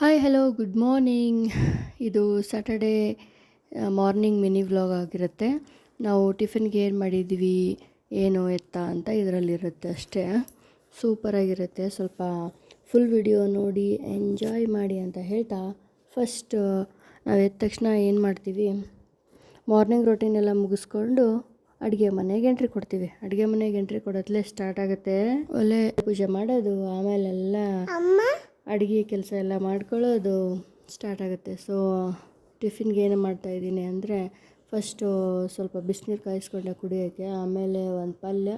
Hi hello good morning. ಇದು Saturday morning mini vlog ಆಗಿರುತ್ತೆ. ನಾವು ಟಿಫಿನ್ಗೆ ಏನು ಮಾಡಿದ್ವಿ ಏನು ಎತ್ತ ಅಂತ ಇದರಲ್ಲಿರುತ್ತೆ ಅಷ್ಟೇ. ಸೂಪರಾಗಿರುತ್ತೆ. ಸ್ವಲ್ಪ ಫುಲ್ ವಿಡಿಯೋ ನೋಡಿ ಎಂಜಾಯ್ ಮಾಡಿ ಅಂತ ಹೇಳ್ತಾ ಫಸ್ಟ್ ನಾವು ಎದ್ದ ತಕ್ಷಣ ಏನು ಮಾಡ್ತೀವಿ, ಮಾರ್ನಿಂಗ್ ರೊಟೀನ್ ಎಲ್ಲ ಮುಗಿಸ್ಕೊಂಡು ಅಡುಗೆ ಮನೆಗೆ ಎಂಟ್ರಿ ಕೊಡ್ತೀವಿ. ಅಡುಗೆ ಮನೆಗೆ ಎಂಟ್ರಿ ಕೊಡೋದ್ಲೇ ಸ್ಟಾರ್ಟ್ ಆಗುತ್ತೆ ಒಳ್ಳೆ ಪೂಜೆ ಮಾಡೋದು, ಆಮೇಲೆಲ್ಲ ಅಡುಗೆ ಕೆಲಸ ಎಲ್ಲ ಮಾಡ್ಕೊಳ್ಳೋದು ಸ್ಟಾರ್ಟ್ ಆಗುತ್ತೆ. ಸೊ ಟಿಫಿನ್ಗೆ ಏನು ಮಾಡ್ತಾಯಿದ್ದೀನಿ ಅಂದರೆ, ಫಸ್ಟು ಸ್ವಲ್ಪ ಬಿಸಿನೀರು ಕಾಯಿಸ್ಕೊಂಡೆ ಕುಡಿಯೋಕ್ಕೆ, ಆಮೇಲೆ ಒಂದು ಪಲ್ಯ,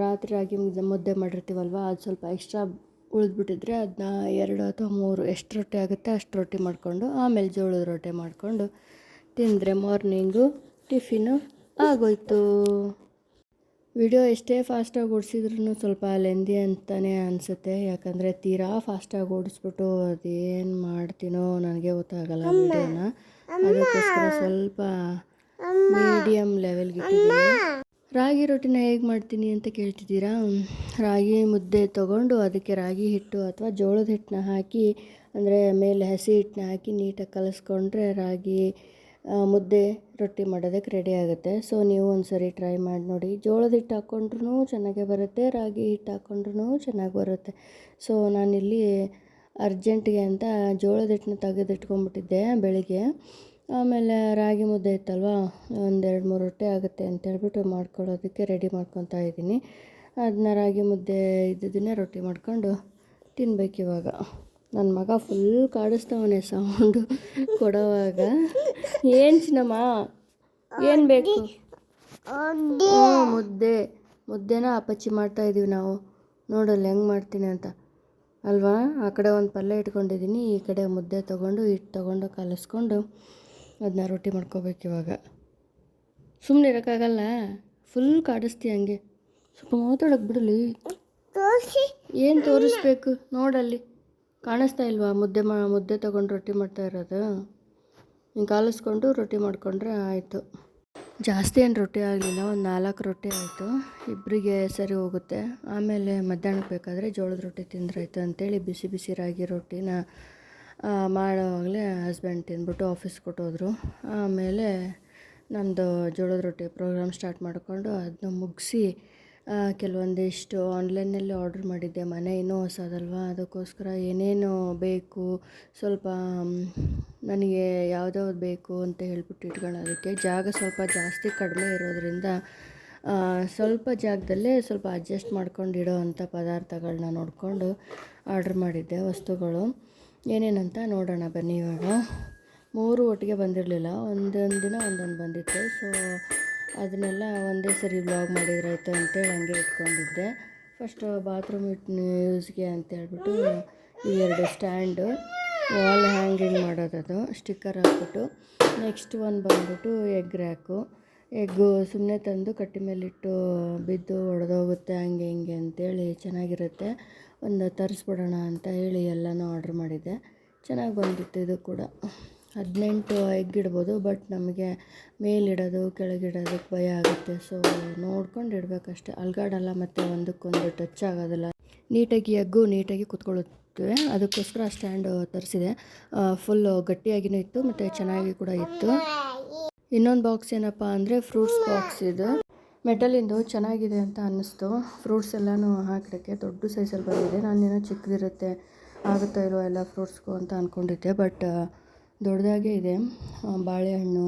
ರಾತ್ರಿ ರಾಗಿ ಮುದ್ದೆ ಮಾಡಿರ್ತೀವಲ್ವ, ಅದು ಸ್ವಲ್ಪ ಎಕ್ಸ್ಟ್ರಾ ಉಳಿದ್ಬಿಟ್ಟಿದ್ರೆ ಅದನ್ನ 2 ಅಥವಾ 3 ಎಷ್ಟು ರೊಟ್ಟಿ ಆಗುತ್ತೆ ಅಷ್ಟು ರೊಟ್ಟಿ ಮಾಡಿಕೊಂಡು ಆಮೇಲೆ ಜೋಳದ ರೊಟ್ಟಿ ಮಾಡಿಕೊಂಡು ತಿಂದರೆ ಮಾರ್ನಿಂಗು ಟಿಫಿನು ಆಗೋಯ್ತು. ವಿಡಿಯೋ ಎಷ್ಟೇ ಫಾಸ್ಟಾಗಿ ಓಡಿಸಿದ್ರೂ ಸ್ವಲ್ಪ ಲೆಂದಿ ಅಂತಲೇ ಅನಿಸುತ್ತೆ. ಯಾಕಂದರೆ ತೀರಾ ಫಾಸ್ಟಾಗಿ ಓಡಿಸ್ಬಿಟ್ಟು ಅದೇನು ಮಾಡ್ತೀನೋ ನನಗೆ ಗೊತ್ತಾಗಲ್ಲ ವಿಡಿಯೋನ. ಅದಕ್ಕೋಸ್ಕರ ಸ್ವಲ್ಪ ಮೀಡಿಯಮ್ ಲೆವೆಲ್ಗೆ ಇಟ್ಟಿದ್ದೀನಿ. ರಾಗಿ ರೊಟ್ಟಿನ ಹೇಗೆ ಮಾಡ್ತೀನಿ ಅಂತ ಕೇಳ್ತಿದ್ದೀರಾ? ರಾಗಿ ಮುದ್ದೆ ತೊಗೊಂಡು ಅದಕ್ಕೆ ರಾಗಿ ಹಿಟ್ಟು ಅಥವಾ ಜೋಳದ ಹಿಟ್ಟನ್ನ ಹಾಕಿ, ಅಂದರೆ ಮೇಲೆ ಹಸಿ ಹಿಟ್ಟನ್ನ ಹಾಕಿ ನೀಟಾಗಿ ಕಲಿಸ್ಕೊಂಡ್ರೆ ರಾಗಿ ಮುದ್ದೆ ರೊಟ್ಟಿ ಮಾಡೋದಕ್ಕೆ ರೆಡಿ ಆಗುತ್ತೆ. ಸೊ ನೀವು ಒಂದು ಸರಿ ಟ್ರೈ ಮಾಡಿ ನೋಡಿ. ಜೋಳದ ಹಿಟ್ಟು ಹಾಕ್ಕೊಂಡ್ರೂ ಚೆನ್ನಾಗೇ ಬರುತ್ತೆ, ರಾಗಿ ಹಿಟ್ಟು ಹಾಕ್ಕೊಂಡ್ರೂ ಚೆನ್ನಾಗಿ ಬರುತ್ತೆ. ಸೊ ನಾನಿಲ್ಲಿ ಅರ್ಜೆಂಟಿಗೆ ಅಂತ ಜೋಳದ ಹಿಟ್ಟನ್ನ ತೆಗೆದಿಟ್ಕೊಂಡ್ಬಿಟ್ಟಿದ್ದೆ ಬೆಳಿಗ್ಗೆ. ಆಮೇಲೆ ರಾಗಿ ಮುದ್ದೆ ಇತ್ತಲ್ವ, 1-2-3 ರೊಟ್ಟಿ ಆಗುತ್ತೆ ಅಂತೇಳ್ಬಿಟ್ಟು ಮಾಡ್ಕೊಳ್ಳೋದಕ್ಕೆ ರೆಡಿ ಮಾಡ್ಕೊತಾ ಇದ್ದೀನಿ. ಅದನ್ನ ರಾಗಿ ಮುದ್ದೆ ಇದ್ದದನ್ನೇ ರೊಟ್ಟಿ ಮಾಡ್ಕೊಂಡು ತಿನ್ಬೇಕಿವಾಗ. ನನ್ನ ಮಗ ಫುಲ್ ಕಾಡಿಸ್ತವನೆ ಸೌಂಡು ಕೊಡೋವಾಗ. ಏನು ಚಿನ್ನಮ್ಮ, ಏನು ಬೇಕು? ಮುದ್ದೆನ ಅಪ್ಪಚ್ಚಿ ಮಾಡ್ತಾಯಿದ್ದೀವಿ ನಾವು. ನೋಡಲ್ಲ ಹೆಂಗೆ ಮಾಡ್ತೀನಿ ಅಂತ ಅಲ್ವಾ. ಆ ಕಡೆ ಒಂದು ಪಲ್ಯ ಇಟ್ಕೊಂಡಿದ್ದೀನಿ, ಈ ಕಡೆ ಮುದ್ದೆ ತೊಗೊಂಡು ಹಿಟ್ಟು ತೊಗೊಂಡು ಕಲಿಸ್ಕೊಂಡು ಅದನ್ನ ರೊಟ್ಟಿ ಮಾಡ್ಕೋಬೇಕಿವಾಗ. ಸುಮ್ಮನೆ ಇರೋಕ್ಕಾಗಲ್ಲ, ಫುಲ್ ಕಾಡಿಸ್ತೀಯ ಹಂಗೆ. ಸ್ವಲ್ಪ ಮಾತಾಡೋಕೆ ಬಿಡಲಿ. ಏನು ತೋರಿಸ್ಬೇಕು ನೋಡಲ್ಲಿ, ಕಾಣಿಸ್ತಾ ಇಲ್ವಾ? ಮುದ್ದೆ ತೊಗೊಂಡು ರೊಟ್ಟಿ ಮಾಡ್ತಾ ಇರೋದು. ಹಿಂಗೆ ಕಾಲಿಸ್ಕೊಂಡು ರೊಟ್ಟಿ ಮಾಡಿಕೊಂಡ್ರೆ ಆಯಿತು. ಜಾಸ್ತಿ ಏನು ರೊಟ್ಟಿ ಆಗಲಿಲ್ಲ, ಒಂದು 4 ರೊಟ್ಟಿ ಆಯಿತು. ಇಬ್ಬರಿಗೆ ಸರಿ ಹೋಗುತ್ತೆ. ಆಮೇಲೆ ಮಧ್ಯಾಹ್ನಕ್ಕೆ ಬೇಕಾದರೆ ಜೋಳದ ರೊಟ್ಟಿ ತಿಂದ್ರಾಯ್ತು ಅಂತೇಳಿ ಬಿಸಿ ಬಿಸಿ ರಾಗಿ ರೊಟ್ಟಿನ ಮಾಡೋವಾಗಲೇ ಹಸ್ಬೆಂಡ್ ತಿಂದ್ಬಿಟ್ಟು ಆಫೀಸ್ಗೆ ಕೊಟ್ಟೋದ್ರು. ಆಮೇಲೆ ನಮ್ಮದು ಜೋಳದ ರೊಟ್ಟಿ ಪ್ರೋಗ್ರಾಮ್ ಸ್ಟಾರ್ಟ್ ಮಾಡಿಕೊಂಡು ಅದನ್ನ ಮುಗಿಸಿ ಕೆಲವೊಂದಿಷ್ಟು ಆನ್ಲೈನಲ್ಲಿ ಆರ್ಡ್ರ್ ಮಾಡಿದ್ದೆ. ಮನೆ ಇನ್ನೂ ಹೊಸದಲ್ವ, ಅದಕ್ಕೋಸ್ಕರ ಏನೇನು ಬೇಕು ಸ್ವಲ್ಪ ನನಗೆ ಯಾವುದ್ಯಾವ್ದು ಬೇಕು ಅಂತ ಹೇಳ್ಬಿಟ್ಟು ಇಟ್ಕೊಳ್ಳೋದಕ್ಕೆ ಜಾಗ ಸ್ವಲ್ಪ ಜಾಸ್ತಿ ಕಡಿಮೆ ಇರೋದ್ರಿಂದ ಸ್ವಲ್ಪ ಜಾಗದಲ್ಲೇ ಸ್ವಲ್ಪ ಅಡ್ಜಸ್ಟ್ ಮಾಡ್ಕೊಂಡು ಇಡೋ ಅಂಥ ಪದಾರ್ಥಗಳನ್ನ ನೋಡಿಕೊಂಡು ಆರ್ಡ್ರ್ ಮಾಡಿದ್ದೆ. ವಸ್ತುಗಳು ಏನೇನಂತ ನೋಡೋಣ ಬನ್ನಿ. ಇವಾಗ 3 ಒಟ್ಟಿಗೆ ಬಂದಿರಲಿಲ್ಲ, ಒಂದೊಂದು ದಿನ ಒಂದೊಂದು ಬಂದಿತ್ತು. ಸೊ ಅದನ್ನೆಲ್ಲ ಒಂದೇ ಸರಿ ವ್ಲಾಗ್ ಮಾಡಿದ್ರಾಯ್ತು ಅಂತೇಳಿ ಹಂಗೆ ಇಟ್ಕೊಂಡಿದ್ದೆ. ಫಸ್ಟು ಬಾತ್ರೂಮ್ ಯೂಸ್ಗೆ ಅಂತೇಳ್ಬಿಟ್ಟು ಈ 2 ಸ್ಟ್ಯಾಂಡು, ವಾಲ್ ಹ್ಯಾಂಗಿಂಗ್ ಮಾಡೋದದು, ಸ್ಟಿಕ್ಕರ್ ಹಾಕ್ಬಿಟ್ಟು. ನೆಕ್ಸ್ಟ್ ಒಂದು ಬಂದ್ಬಿಟ್ಟು ಎಗ್ ರ್ಯಾಕು. ಎಗ್ಗು ಸುಮ್ಮನೆ ತಂದು ಕಟ್ಟಿ ಮೇಲಿಟ್ಟು ಬಿದ್ದು ಒಡೆದೋಗುತ್ತೆ ಹಂಗೆ ಹಿಂಗೆ ಅಂತೇಳಿ ಚೆನ್ನಾಗಿರುತ್ತೆ, ಒಂದು ತರಿಸ್ಬಿಡೋಣ ಅಂತ ಹೇಳಿ ಎಲ್ಲನೂ ಆರ್ಡ್ರ್ ಮಾಡಿದ್ದೆ. ಚೆನ್ನಾಗಿ ಬಂದಿತ್ತು. ಇದು ಕೂಡ 18 ಎಗ್ ಇಡ್ಬೋದು, ಬಟ್ ನಮಗೆ ಮೇಲಿಡೋದು ಕೆಳಗಿಡೋದಕ್ಕೆ ಭಯ ಆಗುತ್ತೆ. ಸೊ ನೋಡ್ಕೊಂಡು ಇಡಬೇಕಷ್ಟೆ, ಅಲ್ಗಾಡಲ್ಲ ಮತ್ತು ಒಂದಕ್ಕೊಂದು ಟಚ್ ಆಗೋದಿಲ್ಲ. ನೀಟಾಗಿ ಎಗ್ಗು ನೀಟಾಗಿ ಕುತ್ಕೊಳ್ಳುತ್ತೆ. ಅದಕ್ಕೋಸ್ಕರ ಸ್ಟ್ಯಾಂಡು ತರಿಸಿದೆ. ಫುಲ್ಲು ಗಟ್ಟಿಯಾಗಿಯೂ ಇತ್ತು ಮತ್ತು ಚೆನ್ನಾಗಿ ಕೂಡ ಇತ್ತು. ಇನ್ನೊಂದು ಬಾಕ್ಸ್ ಏನಪ್ಪ ಅಂದರೆ ಫ್ರೂಟ್ಸ್ ಬಾಕ್ಸ್. ಇದು ಮೆಟಲಿಂದು ಚೆನ್ನಾಗಿದೆ ಅಂತ ಅನ್ನಿಸ್ತು. ಫ್ರೂಟ್ಸ್ ಎಲ್ಲನೂ ಹಾಕಿಡೋಕ್ಕೆ ದೊಡ್ಡ ಸೈಜಲ್ಲಿ ಬಂದಿದೆ. ನಾನೇನೋ ಚಿಕ್ಕದಿರುತ್ತೆ ಆಗುತ್ತೋ ಇಲ್ವೋ ಎಲ್ಲ ಫ್ರೂಟ್ಸ್ಗೂ ಅಂತ ಅಂದ್ಕೊಂಡಿದ್ದೆ, ಬಟ್ ದೊಡ್ಡದಾಗೇ ಇದೆ. ಬಾಳೆಹಣ್ಣು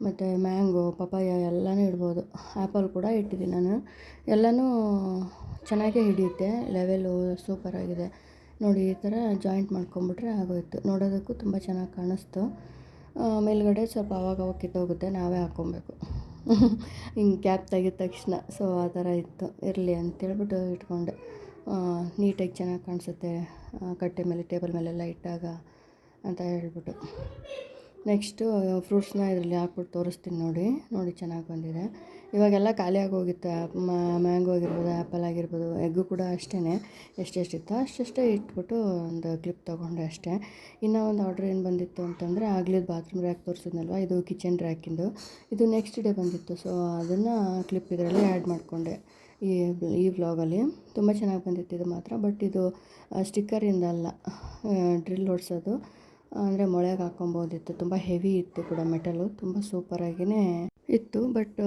ಮತ್ತು ಮ್ಯಾಂಗೋ, ಪಪಾಯ ಎಲ್ಲನೂ ಇಡ್ಬೋದು. ಆ್ಯಪಲ್ ಕೂಡ ಇಟ್ಟಿದ್ದೀನಿ ನಾನು. ಎಲ್ಲನೂ ಚೆನ್ನಾಗೇ ಹಿಡಿಯುತ್ತೆ. ಲೆವೆಲು ಸೂಪರಾಗಿದೆ ನೋಡಿ. ಈ ಥರ ಜಾಯಿಂಟ್ ಮಾಡ್ಕೊಂಬಿಟ್ರೆ ಆಗೋಯ್ತು. ನೋಡೋದಕ್ಕೂ ತುಂಬ ಚೆನ್ನಾಗಿ ಕಾಣಿಸ್ತು. ಮೇಲ್ಗಡೆ ಸ್ವಲ್ಪ ಅವಾಗವಾಗ ಕಿತ್ತೋಗುತ್ತೆ, ನಾವೇ ಹಾಕ್ಕೊಬೇಕು ಹಿಂಗೆ ಕ್ಯಾಪ್ ತೆಗೆದ ತಕ್ಷಣ. ಸೊ ಆ ಥರ ಇತ್ತು, ಇರಲಿ ಅಂತೇಳ್ಬಿಟ್ಟು ಇಟ್ಕೊಂಡೆ. ನೀಟಾಗಿ ಚೆನ್ನಾಗಿ ಕಾಣಿಸುತ್ತೆ ಕಟ್ಟೆ ಮೇಲೆ ಟೇಬಲ್ ಮೇಲೆಲ್ಲ ಇಟ್ಟಾಗ ಅಂತ ಹೇಳ್ಬಿಟ್ಟು. ನೆಕ್ಸ್ಟು ಫ್ರೂಟ್ಸ್ನ ಇದರಲ್ಲಿ ಹಾಕ್ಬಿಟ್ಟು ತೋರಿಸ್ತೀನಿ ನೋಡಿ ಚೆನ್ನಾಗಿ ಬಂದಿದೆ. ಇವಾಗೆಲ್ಲ ಖಾಲಿ ಆಗೋಗಿತ್ತು. ಮ್ಯಾಂಗೋ ಆಗಿರ್ಬೋದು, ಆ್ಯಪಲ್ ಆಗಿರ್ಬೋದು, ಎಗ್ಗು ಕೂಡ ಅಷ್ಟೇ. ಎಷ್ಟೆಷ್ಟಿತ್ತು ಅಷ್ಟೇ ಇಟ್ಬಿಟ್ಟು ಒಂದು ಕ್ಲಿಪ್ ತೊಗೊಂಡೆ ಅಷ್ಟೇ. ಇನ್ನೂ ಒಂದು ಆರ್ಡ್ರ್ ಏನು ಬಂದಿತ್ತು ಅಂತಂದರೆ, ಆಗಲೇ ಬಾತ್ರೂಮ್ ರ್ಯಾಕ್ ತೋರಿಸಿದ್ನಲ್ವ, ಇದು ಕಿಚನ್ ರ್ಯಾಕಿಂದು. ಇದು ನೆಕ್ಸ್ಟ್ ಡೇ ಬಂದಿತ್ತು. ಸೊ ಅದನ್ನು ಕ್ಲಿಪ್ ಇದರಲ್ಲಿ ಆ್ಯಡ್ ಮಾಡಿಕೊಂಡೆ. ಈ ಈ ವ್ಲಾಗಲ್ಲಿ. ತುಂಬ ಚೆನ್ನಾಗಿ ಬಂದಿತ್ತು ಇದು ಮಾತ್ರ. ಬಟ್ ಇದು ಸ್ಟಿಕ್ಕರಿಂದ ಅಲ್ಲ, ಡ್ರಿಲ್ ಹೊಡ್ಸೋದು, ಅಂದರೆ ಮೊಳೆಗೆ ಹಾಕ್ಕೊಬೋದಿತ್ತು. ತುಂಬ ಹೆವಿ ಇತ್ತು ಕೂಡ ಮೆಟಲು, ತುಂಬ ಸೂಪರಾಗಿಯೇ ಇತ್ತು. ಬಟ್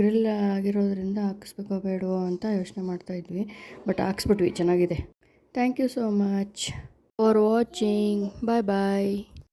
ಗ್ರಿಲ್ ಆಗಿರೋದ್ರಿಂದ ಹಾಕಿಸ್ಬೇಕೋ ಬೇಡವೋ ಅಂತ ಯೋಚನೆ ಮಾಡ್ತಾಯಿದ್ವಿ. ಬಟ್ ಹಾಕ್ಸ್ಬಿಟ್ವಿ, ಚೆನ್ನಾಗಿದೆ. Thank you so much for watching. Bye bye.